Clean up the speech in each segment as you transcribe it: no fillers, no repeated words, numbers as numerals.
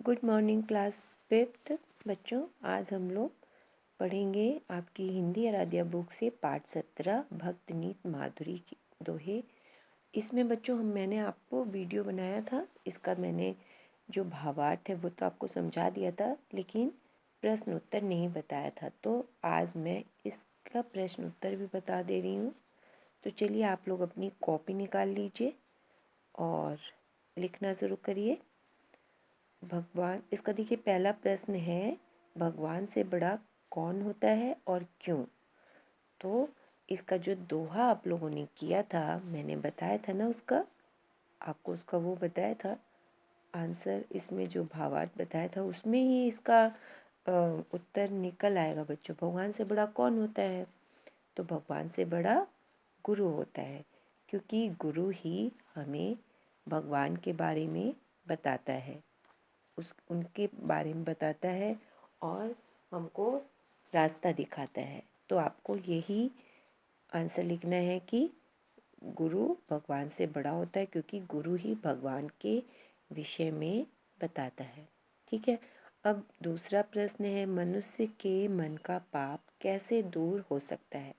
Good morning class 5th बच्चों। आज हम लोग पढ़ेंगे आपकी हिंदी आराध्या बुक से पाठ 17 भक्त नीत माधुरी की दोहे। इसमें बच्चों मैंने आपको वीडियो बनाया था, इसका मैंने जो भावार्थ है वो तो आपको समझा दिया था, लेकिन प्रश्न उत्तर नहीं बताया था। तो आज मैं इसका प्रश्न उत्तर भी बता दे रही हूँ। तो चलिए आप लोग अपनी कॉपी निकाल लीजिए और लिखना शुरू करिए। भगवान, इसका देखिए पहला प्रश्न है, भगवान से बड़ा कौन होता है और क्यों। तो इसका जो दोहा आप लोगों ने किया था, मैंने बताया था ना, आपको उसका वो बताया था आंसर, इसमें जो भावार्थ बताया था उसमें ही इसका उत्तर निकल आएगा बच्चों। भगवान से बड़ा कौन होता है? तो भगवान से बड़ा गुरु होता है, क्योंकि गुरु ही हमें भगवान के बारे में बताता है, उनके बारे में बताता है और हमको रास्ता दिखाता है। तो आपको यही आंसर लिखना है कि गुरु भगवान से बड़ा होता है, क्योंकि गुरु ही भगवान के विषय में बताता है। ठीक है। अब दूसरा प्रश्न है, मनुष्य के मन का पाप कैसे दूर हो सकता है।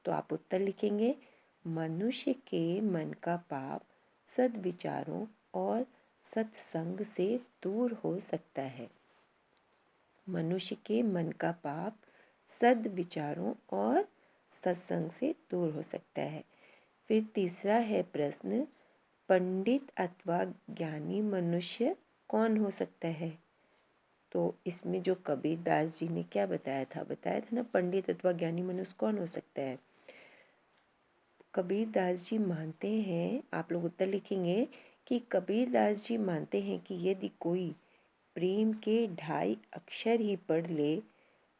तो आप उत्तर लिखेंगे, मनुष्य के मन का पाप सद्विचारों और सत्संग से दूर हो सकता है। मनुष्य के मन का पाप सद्विचारों और सत्संग से दूर हो सकता है। फिर तीसरा है प्रश्न, पंडित अथवा ज्ञानी मनुष्य कौन हो सकता है। तो इसमें जो कबीरदास जी ने क्या बताया था ना, पंडित अथवा ज्ञानी मनुष्य कौन हो सकता है। कबीरदास जी मानते हैं, आप लोग उत्तर लिखेंगे कि कबीरदास जी मानते हैं कि यदि कोई प्रेम के 2.5 अक्षर ही पढ़ ले,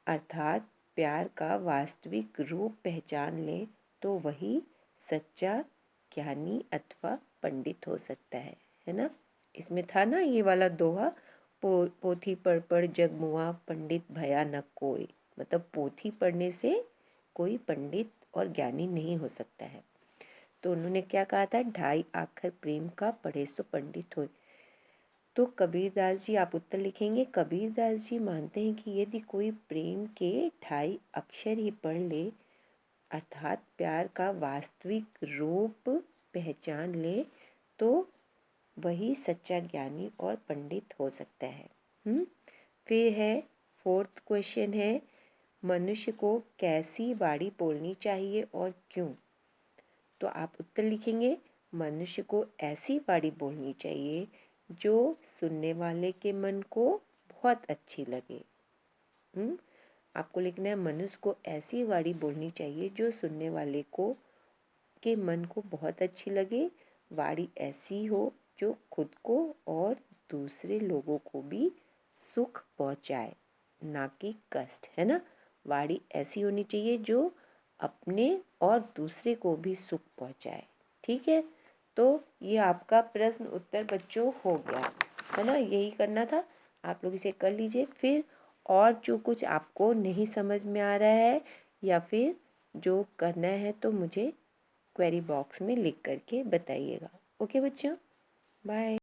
अर्थात प्यार का वास्तविक रूप पहचान ले, तो वही सच्चा ज्ञानी अथवा पंडित हो सकता है ना। इसमें था ना ये वाला दोहा, पोथी पढ़ पढ़ जग मुआ, पंडित भया न कोई। मतलब पोथी पढ़ने से कोई पंडित और ज्ञानी नहीं हो सकता है। तो उन्होंने क्या कहा था, 2.5 अक्षर प्रेम का पढ़े सो पंडित हो। तो कबीरदास जी, आप उत्तर लिखेंगे, कबीरदास जी मानते हैं कि यदि कोई प्रेम के 2.5 अक्षर ही पढ़ ले, अर्थात प्यार का वास्तविक रूप पहचान ले, तो वही सच्चा ज्ञानी और पंडित हो सकता है। फिर है 4th क्वेश्चन है, मनुष्य को कैसी वाणी बोलनी चाहिए और क्यों। तो आप उत्तर लिखेंगे, मनुष्य को ऐसी वाणी बोलनी चाहिए जो सुनने वाले के मन को बहुत अच्छी लगे। आपको लिखना है, मनुष्य को ऐसी वाणी बोलनी चाहिए जो सुनने वाले को के मन को बहुत अच्छी लगे। वाणी ऐसी हो जो खुद को और दूसरे लोगों को भी सुख पहुंचाए, ना कि कष्ट, है ना। वाणी ऐसी होनी चाहिए जो अपने और दूसरे को भी सुख पहुंचाए। ठीक है। तो ये आपका प्रश्न उत्तर बच्चों हो गया, है ना। यही करना था, आप लोग इसे कर लीजिए। फिर और जो कुछ आपको नहीं समझ में आ रहा है या फिर जो करना है, तो मुझे क्वेरी बॉक्स में लिख करके बताइएगा। ओके बच्चों, बाय।